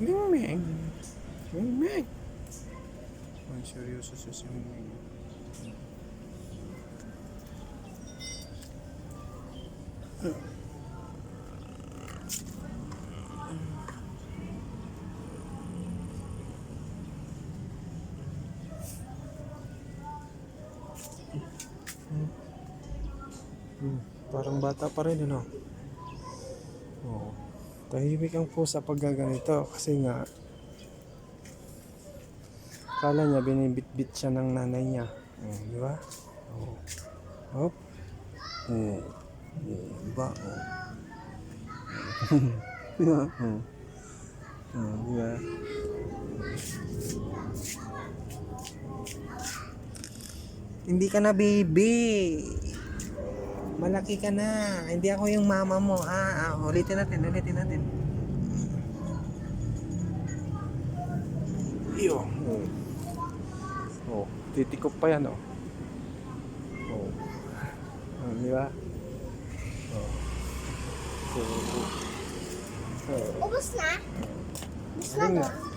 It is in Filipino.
Ming-ming. Ming-ming. Ay, seryoso siya si Ming-ming. Parang bata pa rin, ano? Oo. Tahimik ang pusa pag gaganito kasi nga kala niya binibit-bit siya ng nanay niya. Di ba? Oo. Hop. Oo. Di ba? Oo. Di ba? Oo. Di ba? Hindi ka na baby. Malaki ka na. Hindi ako yung mama mo. Ulitin natin. Iyo. Oh. Titikop pa yan, oh. Oh. Di ba? Oh. Ubus na? Ubus na Ayun to? na.